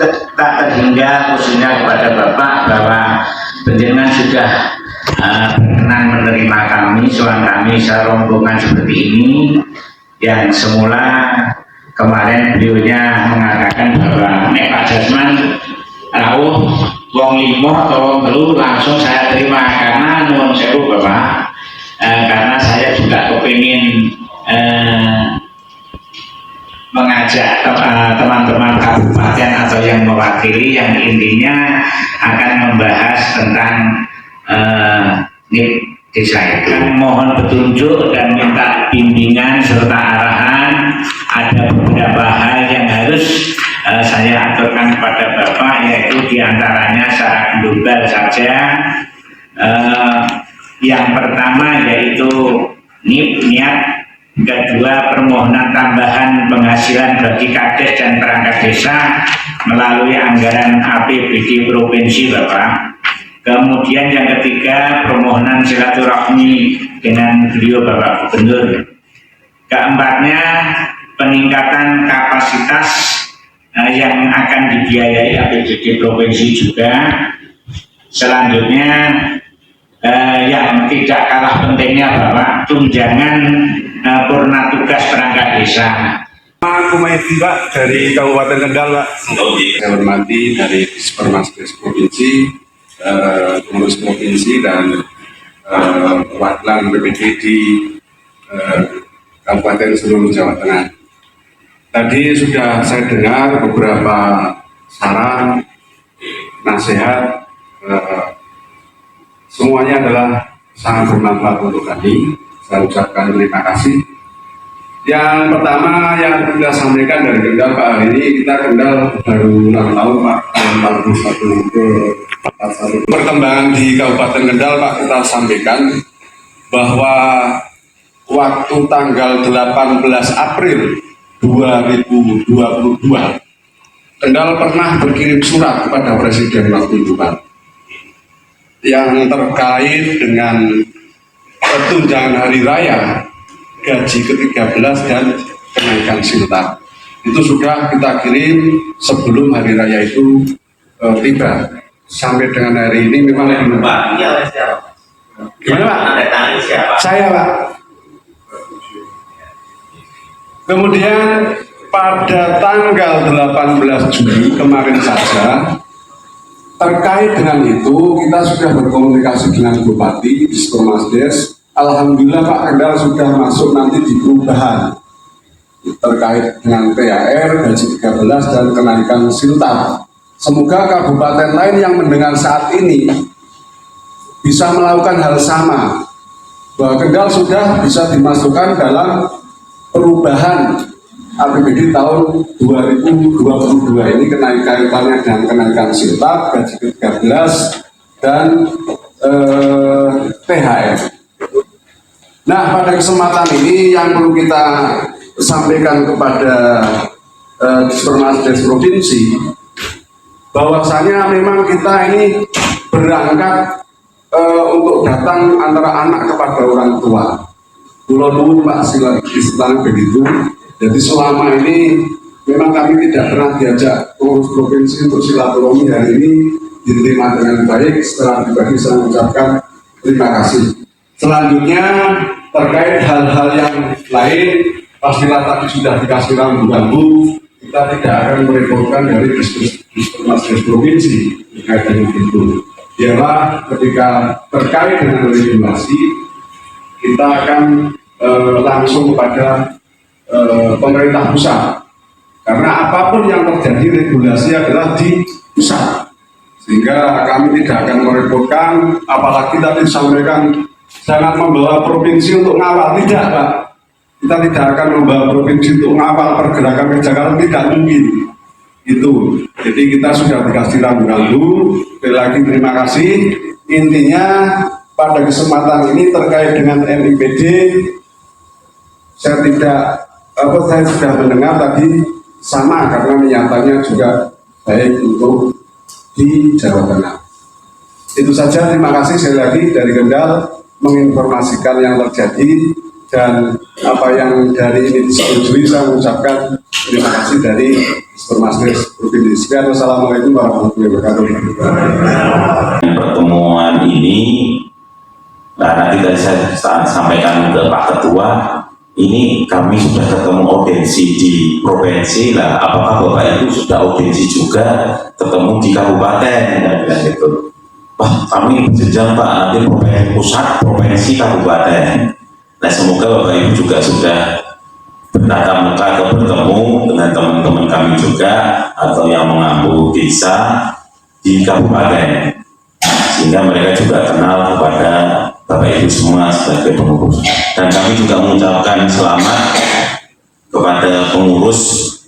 tak terhingga khususnya kepada Bapak bahwa penjenengan sudah berkenan menerima kami, soal kami serombongan seperti ini, yang semula kemarin beliaunya mengatakan bahwa nek Pak Jasman rawuh wong limo atau wong telu langsung saya terima, karena nuwun sewu Bapak, karena saya juga kepingin mengajak teman-teman kabupaten atau yang mewakili, yang intinya akan membahas tentang NIP desa itu. Mohon petunjuk dan minta bimbingan serta arahan. Ada beberapa hal yang harus saya aturkan kepada Bapak, yaitu diantaranya secara global saja. Yang pertama yaitu NIP niat, kedua permohonan tambahan penghasilan bagi kades dan perangkat desa melalui anggaran APBD provinsi Bapak. Kemudian yang ketiga permohonan silaturahmi dengan beliau Bapak Gubernur. Keempatnya peningkatan kapasitas yang akan dibiayai APBD provinsi juga. Selanjutnya yang tidak kalah pentingnya Bapak, tunjangan purna tugas perangkat desa. Aku Maidi Pak dari Kabupaten Kendal Pak. Saya hormati dari Dispermasdes Provinsi, pengurus provinsi dan perwakilan BPD di Kabupaten seluruh Jawa Tengah. Tadi sudah saya dengar beberapa saran, nasihat, semuanya adalah sangat bermanfaat untuk kami. Saya ucapkan terima kasih. Yang pertama yang kita sampaikan dari Kendal Pak, hari ini kita Kendal baru ulang tahun Pak, 41 perkembangan di Kabupaten Kendal Pak, kita sampaikan bahwa waktu tanggal 18 April 2022 Kendal pernah berkirim surat kepada Presiden waktu itu Pak, yang terkait dengan tunjangan hari raya, gaji ke-13 dan kenaikan silta. Itu sudah kita kirim sebelum hari raya itu tiba. Sampai dengan hari ini memang belum. Pak, iya siapa? Gimana Pak? Siapa? Saya Pak. Kemudian pada tanggal 18 Juli kemarin saja, terkait dengan itu kita sudah berkomunikasi dengan Bupati, Dispermasdes. Alhamdulillah Pak, Kendal sudah masuk nanti di perubahan terkait dengan THR, gaji 13 dan kenaikan silta. Semoga kabupaten lain yang mendengar saat ini bisa melakukan hal sama, bahwa Kendal sudah bisa dimasukkan dalam perubahan APBD tahun 2022 ini, kenaikannya dan kenaikan silta, gaji ke-13 dan THR. Nah, pada kesempatan ini yang perlu kita sampaikan kepada Dispermasdes Provinsi, bahwasanya memang kita ini berangkat untuk datang antara anak kepada orang tua. Pulau dulu Pak, istilahnya begitu. Jadi selama ini memang kami tidak pernah diajak pengurus provinsi untuk silaturahmi. Hari ini diterima dengan baik. Setelah pribadi saya mengucapkan terima kasih. Selanjutnya terkait hal-hal yang lain, pastilah tadi sudah dikasih rambu-rambu, kita tidak akan merepotkan dari Dispermasdes Provinsi terkait dengan itu. Ialah ketika terkait dengan regulasi, kita akan langsung kepada pemerintah pusat, karena apapun yang terjadi regulasi adalah di pusat, sehingga kami tidak akan merepotkan. Apalagi tadi disampaikan jangan membawa provinsi untuk ngawal, tidak Pak, kita tidak akan membawa provinsi untuk ngawal pergerakan ke Jakarta, tidak mungkin itu. Jadi kita sudah dikasih rambu-rambu. Sekali lagi terima kasih. Intinya pada kesempatan ini terkait dengan MIPD, saya sudah mendengar tadi sama, karena niatannya juga baik untuk di Jawa Tengah. Itu saja, terima kasih sekali lagi dari Kendal menginformasikan yang terjadi. dan apa yang dari ini disetujui, saya mengucapkan terima kasih dari Supermasdes Provinsi. Sekian, wassalamualaikum warahmatullahi wabarakatuh. Pertemuan ini, nah, nanti tadi saya sampaikan ke Pak Ketua, ini kami sudah ketemu audiensi di provinsi lah. Apakah Bapak itu sudah audiensi juga ketemu di kabupaten? Dan bilang gitu. Wah, kami berjenjang Pak, nanti provinsi pusat, provinsi, kabupaten. Nah, semoga Bapak Ibu juga sudah bertatap muka atau bertemu dengan teman-teman kami juga atau yang mengampu desa di kabupaten, sehingga mereka juga kenal kepada Bapak Ibu semua sebagai pengurus. Dan kami juga mengucapkan selamat kepada pengurus,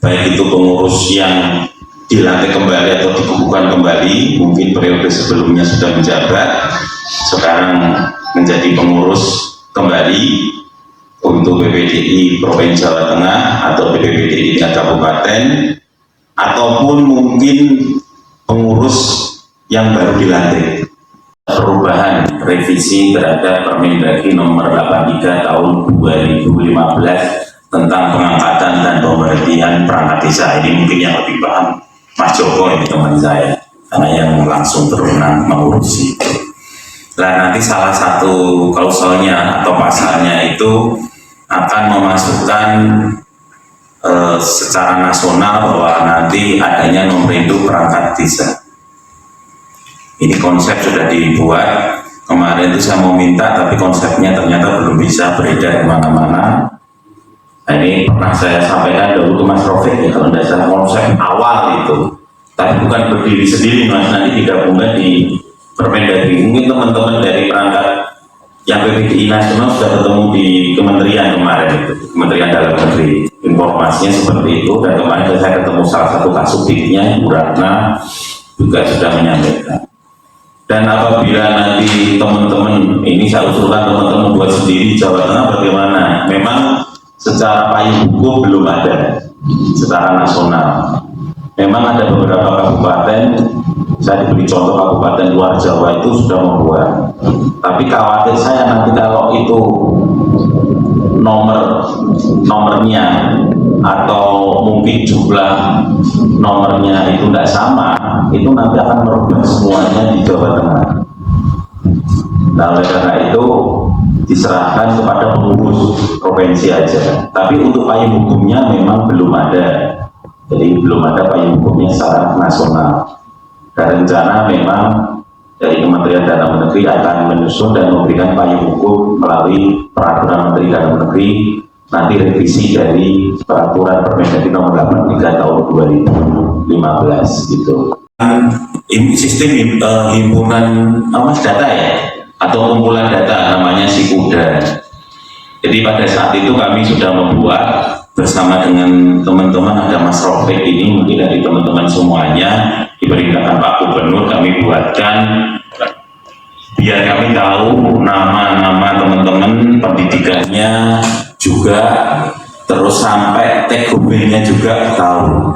baik itu pengurus yang dilantik kembali atau dikukuhkan kembali, mungkin periode sebelumnya sudah menjabat, sekarang menjadi pengurus kembali untuk BPDI Provinsi Jawa Tengah atau BPDI tingkat kabupaten, ataupun mungkin pengurus yang baru dilantik. Perubahan revisi terhadap Permendagri nomor 83 tahun 2015 tentang pengangkatan dan pemberhentian perangkat desa. Ini mungkin yang lebih paham Mas Joko, ini teman saya, karena yang langsung berwenang mengurusi itu. Nah, nanti salah satu klausulnya atau pasalnya itu akan memasukkan secara nasional bahwa nanti adanya nomor induk perangkat desa. Ini konsep sudah dibuat, kemarin itu saya mau minta tapi konsepnya ternyata belum bisa beredar kemana-mana. Nah, ini pernah saya sampaikan dahulu ke Mas Rofik ya, kalau tidak salah konsep awal itu, tapi bukan berdiri sendiri Mas, nanti digabungkan di Permendagri. Mungkin teman-teman dari perangkat yang PPDI nasional sudah ketemu di kementerian kemarin itu, Kementerian Dalam Negeri, informasinya seperti itu. Dan kemarin saya ketemu salah satu kasubditnya, Bu Ratna, juga sudah menyampaikan. Dan apabila nanti teman-teman, ini saya usulkan teman-teman buat sendiri Jawa Tengah bagaimana, memang secara payung hukum belum ada secara nasional. Memang ada beberapa kabupaten, saya diberi contoh kabupaten luar Jawa itu sudah membuat, tapi khawatir saya nanti kalau itu nomornya atau mungkin jumlah nomornya itu tidak sama, itu nanti akan merubah semuanya di Jawa Tengah. Nah, oleh karena itu diserahkan kepada pengurus provinsi aja, tapi untuk payung hukumnya memang belum ada. Jadi belum ada payung hukumnya secara nasional. Dan rencana memang dari Kementerian Dalam Negeri akan menyusun dan memberikan payung hukum melalui Peraturan Menteri Dalam Negeri, nanti revisi dari Peraturan Permendagri nomor 83 tahun 2015 gitu. Ini sistem himpunan data ya, atau kumpulan data namanya SIKUDA. Jadi pada saat itu kami sudah membuat bersama dengan teman-teman, ada Mas Rofik ini, mungkin dari teman-teman semuanya, diperintahkan Pak Gubernur, kami buatkan biar kami tahu nama-nama teman-teman, pendidikannya juga, terus sampai TKB-nya juga tahu,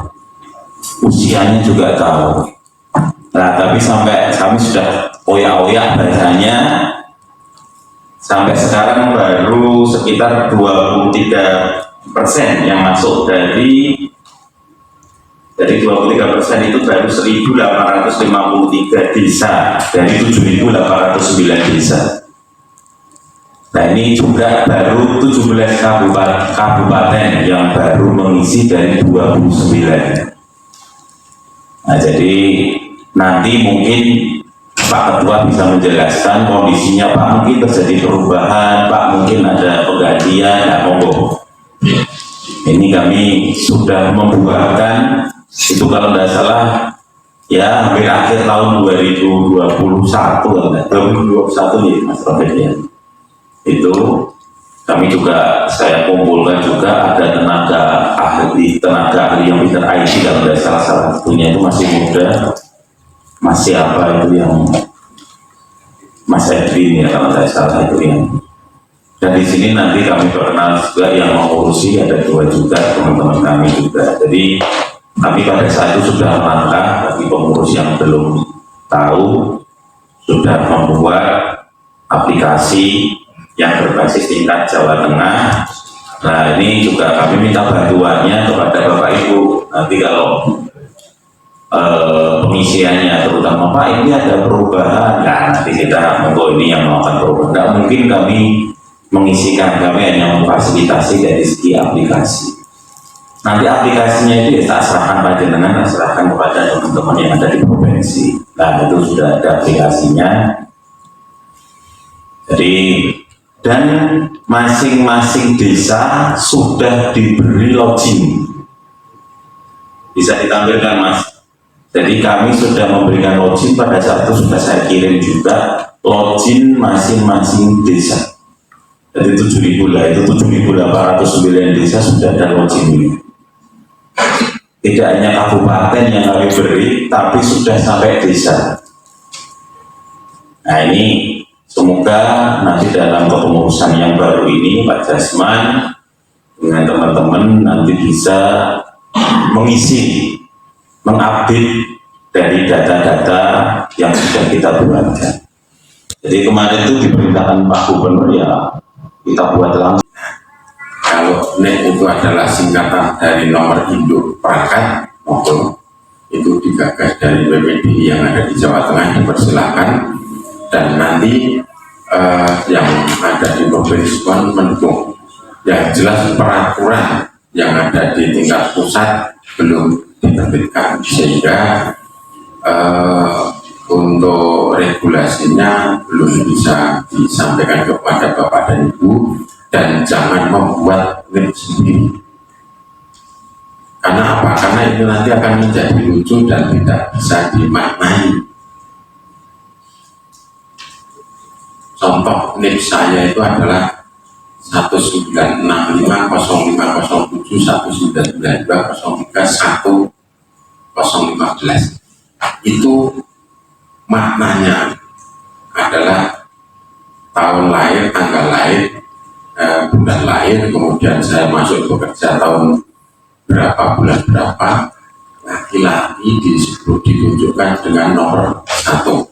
usianya juga tahu. Nah, tapi sampai kami sudah oyak-oyak bahasanya, sampai sekarang baru sekitar 23% yang masuk dari 23% itu baru 1.853 desa dari 7.809 desa. Nah, ini juga baru 17 kabupaten yang baru mengisi dari 29. Nah, jadi nanti mungkin Pak Ketua bisa menjelaskan kondisinya, Pak mungkin terjadi perubahan, Pak mungkin ada penggantian, nah monggo. Ini kami sudah membuatkan itu kalau tidak salah ya hampir akhir tahun 2021 nih Mas Rofik ya. Itu kami juga, saya kumpulkan juga ada tenaga ahli yang pintar IT, kalau tidak salah satunya itu masih muda, masih apa itu yang Mas Edwin ya kalau tidak salah itu yang. Dan di sini nanti kami perkenal juga yang mengurusi ada 2 juga teman-teman kami juga. Jadi kami pada saat itu sudah melangkah, bagi pengurus yang belum tahu, sudah membuat aplikasi yang berbasis tingkat Jawa Tengah. Nah, ini juga kami minta bantuannya kepada Bapak Ibu. Nanti kalau pengisiannya, terutama Pak ini ada perubahan, nah nanti kita monggo ini yang melakukan perubahan. Tidak mungkin kami mengisikan, kami hanya memfasilitasi dari segi aplikasi. Nanti aplikasinya itu ya tak serahkan panjenengan, tak serahkan kepada teman-teman yang ada di provinsi. Nah, itu sudah ada aplikasinya. Jadi, dan masing-masing desa sudah diberi login. Bisa ditampilkan, Mas. Jadi kami sudah memberikan login, pada saat itu sudah saya kirim juga login masing-masing desa. Jadi 7.000 lah, itu 7.809 desa sudah ada login ini. Tidak hanya kabupaten yang kami beri, tapi sudah sampai desa. Nah, ini semoga nanti dalam kepengurusan yang baru ini Pak Jasman dengan teman-teman nanti bisa mengisi, mengupdate dari data-data yang sudah kita buatkan. Jadi kemarin itu diperintahkan Pak Gubernur ya kita buat langsung. Kalau NIK itu adalah singkatan dari nomor induk perangkat maupun itu digagas dari BPDI yang ada di Jawa Tengah, dipersilahkan, dan nanti yang ada di provinsi pun mendukung. Yang jelas peraturan yang ada di tingkat pusat belum diterbitkan, sehingga untuk regulasinya belum bisa disampaikan kepada Bapak dan Ibu. Dan jangan membuat NIK sendiri. Karena apa? Karena itu nanti akan menjadi lucu dan tidak bisa dimaknai. Contoh NIK saya itu adalah 19650571992031015. Itu maknanya adalah tahun lahir, tanggal lahir, bulan lahir, kemudian saya masuk bekerja tahun berapa, bulan berapa, laki-laki ditunjukkan dengan nomor 1.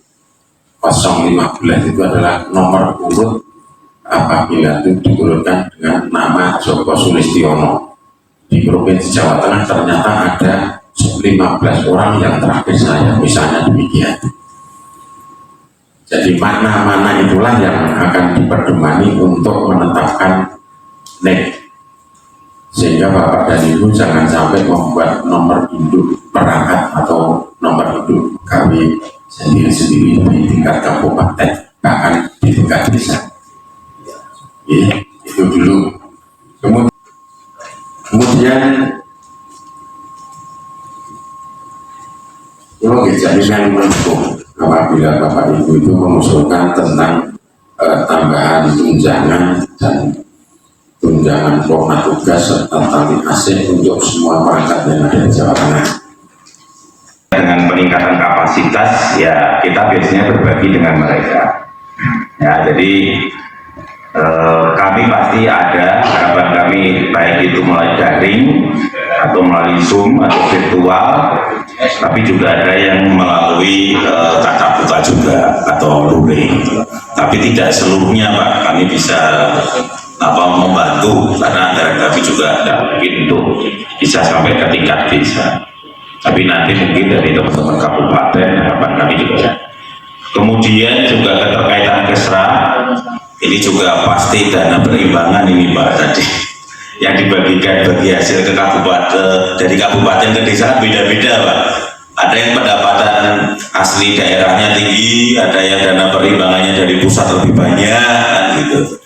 015 itu adalah nomor urut apabila itu diturunkan dengan nama Joko Sulistiono. Di Provinsi Jawa Tengah ternyata ada 15 orang yang terakhir saya, misalnya demikian. Jadi mana-mana itulah yang akan diperdomani untuk menetapkan NIK. Sehingga Bapak dan Ibu jangan sampai membuat nomor induk perangkat atau nomor induk kami sendiri-sendiri di tingkat kabupaten, bahkan di tingkat desa. Itu dulu. Kemudian kalau jaminan mendukung apabila Bapak Ibu itu mengusulkan tentang tambahan tunjangan dan tunjangan pokok tugas serta tali asih untuk semua perangkat yang ada di Jawa Tengah. Dengan peningkatan kapasitas ya kita biasanya berbagi dengan mereka. Ya, jadi kami pasti ada harapan kami, baik itu melalui daring atau melalui Zoom atau virtual, tapi juga ada yang melalui tatap muka juga atau luring. Tapi tidak seluruhnya Pak, kami bisa membantu karena anggaran kami juga tidak mungkin untuk bisa sampai ke tingkat desa. Tapi nanti mungkin dari teman-teman kabupaten harapan kami juga. Kemudian juga keterkaitan kesra, ini juga pasti dana perimbangan ini Pak tadi yang dibagikan bagi hasil ke kabupaten, dari kabupaten ke desa beda-beda Pak. Ada yang pendapatan asli daerahnya tinggi, ada yang dana perimbangannya dari pusat lebih banyak gitu.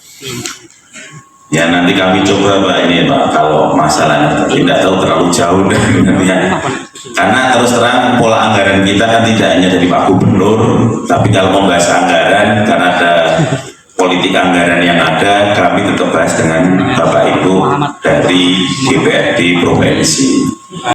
Ya nanti kami coba Pak ini Pak, kalau masalahnya tidak tahu terlalu jauh karena terus terang pola anggaran kita kan tidak hanya dari Pak Gubernur, tapi kalau membahas anggaran karena ada politik anggaran yang ada, kami tetap bahas dengan Bapak Ibu dari DPRD provinsi.